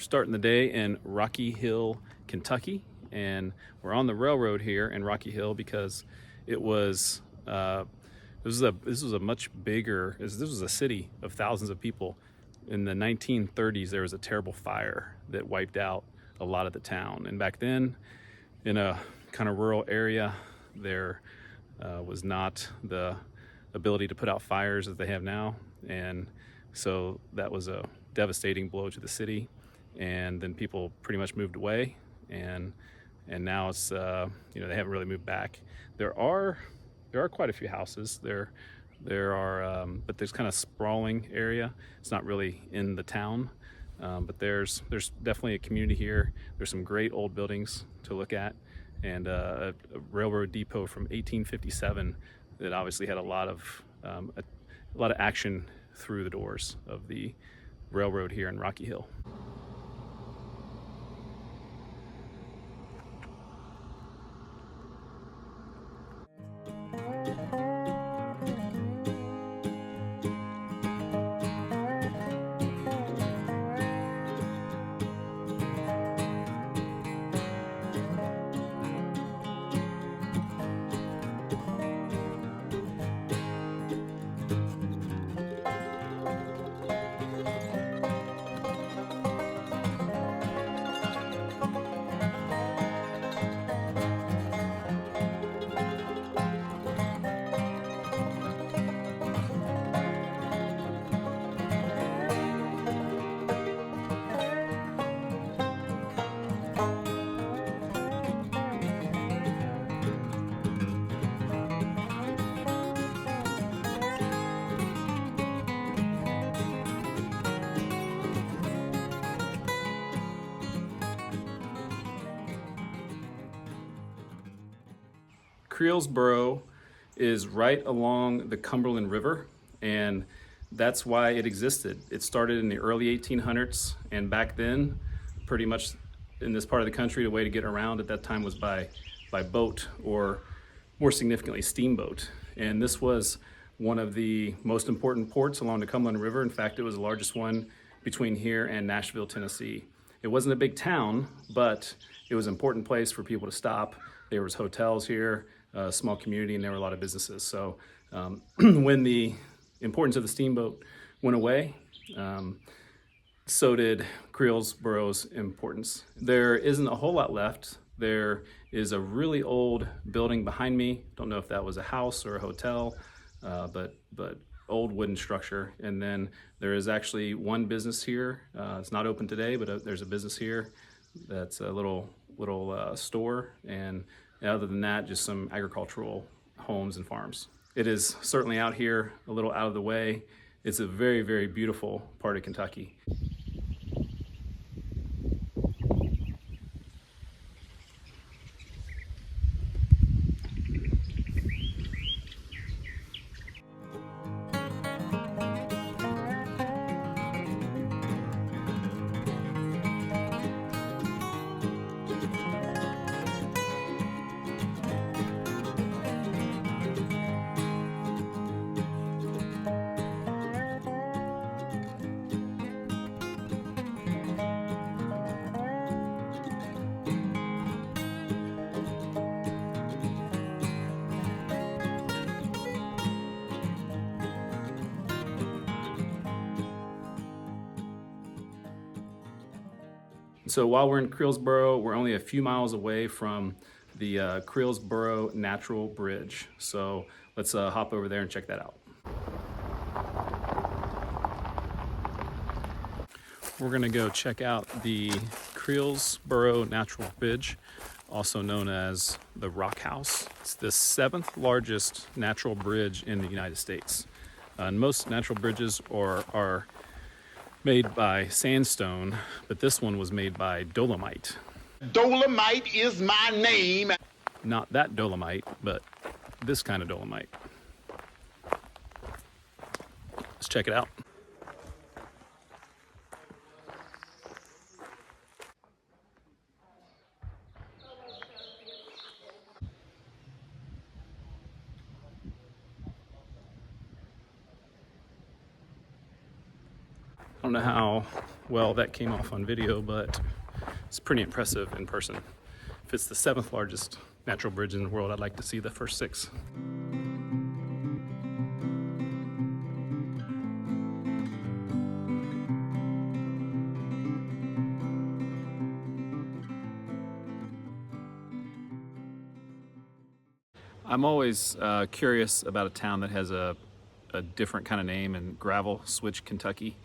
starting the day in Rocky Hill, Kentucky, and we're on the railroad here in Rocky Hill because it was this was a much bigger. This was a city of thousands of people. In the 1930s, there was a terrible fire that wiped out a lot of the town, and back then, in a kind of rural area, there was not the ability to put out fires as they have now, and so that was a devastating blow to the city. And then people pretty much moved away, and now it's they haven't really moved back. There are quite a few houses there. There are, but there's kind of sprawling area. It's not really in the town, but there's definitely a community here. There's some great old buildings to look at, and a railroad depot from 1857 that obviously had a lot of action through the doors of the railroad here in Rocky Hill. Creelsboro is right along the Cumberland River, and that's why it existed. It started in the early 1800s, and back then, pretty much in this part of the country, the way to get around at that time was by boat, or more significantly, steamboat. And this was one of the most important ports along the Cumberland River. In fact, it was the largest one between here and Nashville, Tennessee. It wasn't a big town, but it was an important place for people to stop. There was hotels here, a small community, and there were a lot of businesses. So when the importance of the steamboat went away, so did Creelsboro's importance. There isn't a whole lot left. There is a really old building behind me. Don't know if that was a house or a hotel, but old wooden structure. And then there is actually one business here. It's not open today, but there's a business here that's a little store, and other than that, just some agricultural homes and farms. It is certainly out here, a little out of the way. It's a very, very beautiful part of Kentucky. So while we're in Creelsboro, we're only a few miles away from the Creelsboro Natural Bridge. So let's hop over there and check that out. We're gonna go check out the Creelsboro Natural Bridge, also known as the Rock House. It's the 7th largest natural bridge in the United States. And most natural bridges are made by sandstone, but this one was made by dolomite. Dolomite is my name. Not that dolomite, but this kind of dolomite. Let's check it out. I don't know how well that came off on video, but it's pretty impressive in person. If it's the 7th largest natural bridge in the world, I'd like to see the first 6. I'm always curious about a town that has a different kind of name, and Gravel Switch, Kentucky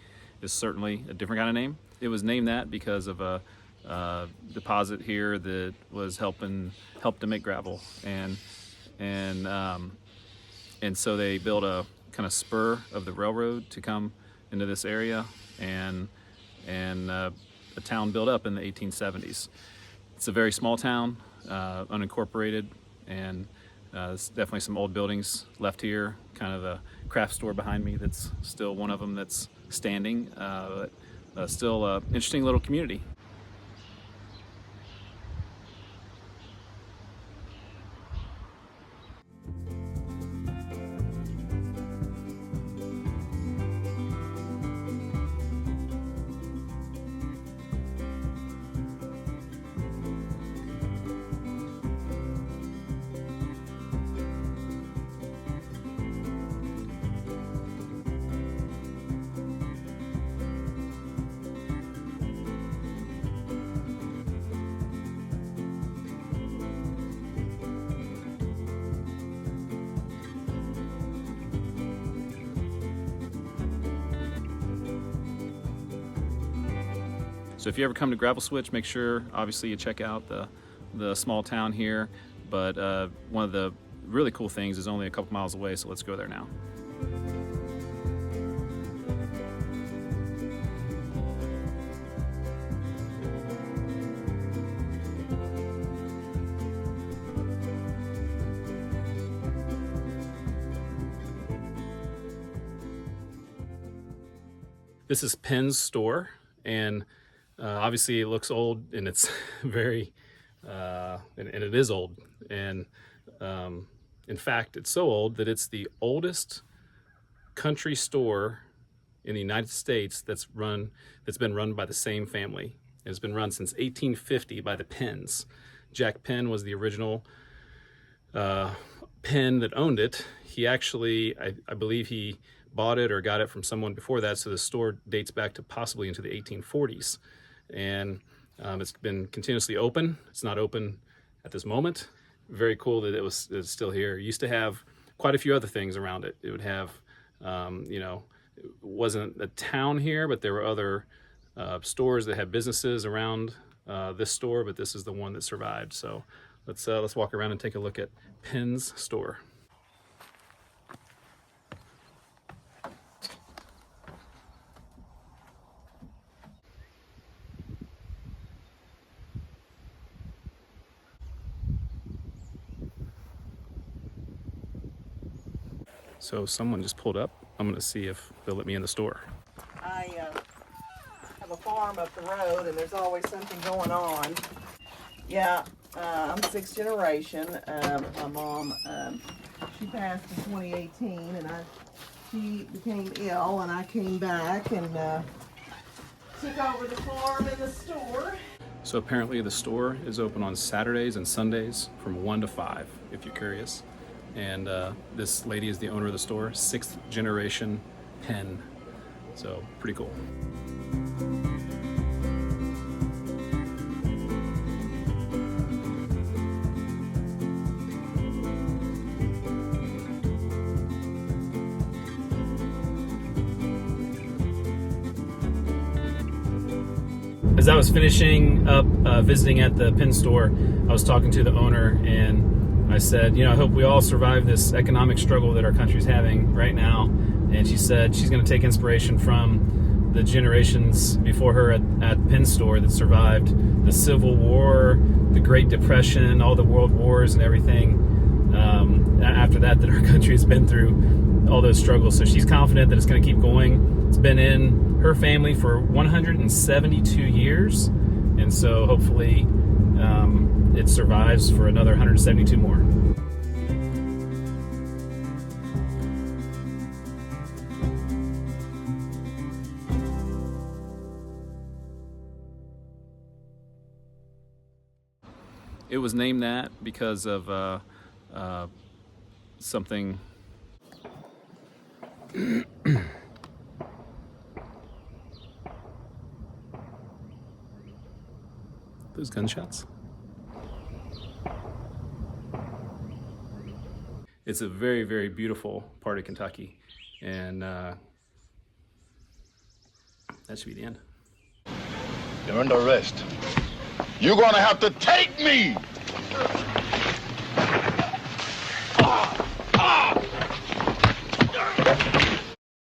is certainly a different kind of name. It was named that because of a deposit here that was helped to make gravel, and so they built a kind of spur of the railroad to come into this area, and a town built up in the 1870s. It's a very small town, unincorporated, and there's definitely some old buildings left here, kind of a craft store behind me that's still one of them that's standing, but still an interesting little community. So if you ever come to Gravel Switch, make sure obviously you check out the small town here, but one of the really cool things is only a couple miles away, so let's go there now. This is Penn's store, and obviously it looks old, and it's very, and it is old. And in fact, it's so old that it's the oldest country store in the United States that's been run by the same family. It's been run since 1850 by the Penns. Jack Penn was the original Penn that owned it. He actually, I believe he bought it or got it from someone before that, so the store dates back to possibly into the 1840s. And it's been continuously open. It's not open at this moment. Very cool that it's still here. It used to have quite a few other things around it. It would have, it wasn't a town here, but there were other stores that had businesses around this store, but this is the one that survived. So let's walk around and take a look at Penn's store. So someone just pulled up. I'm going to see if they'll let me in the store. I have a farm up the road, and there's always something going on. Yeah, I'm 6th generation. My mom, she passed in 2018, and she became ill, and I came back and took over the farm and the store. So apparently the store is open on Saturdays and Sundays from 1 to 5, if you're curious. And this lady is the owner of the store, 6th generation Penn. So pretty cool. As I was finishing up visiting at the Penn store, I was talking to the owner, and I said, I hope we all survive this economic struggle that our country's having right now. And she said she's going to take inspiration from the generations before her at Penn store that survived the Civil War, the Great Depression, all the world wars and everything after that our country has been through, all those struggles. So she's confident that it's going to keep going. It's been in her family for 172 years. And so hopefully it survives for another 172 more. was named that because of something. Those gunshots. It's a very, very beautiful part of Kentucky, and that should be the end. You're under arrest. You're gonna have to take me!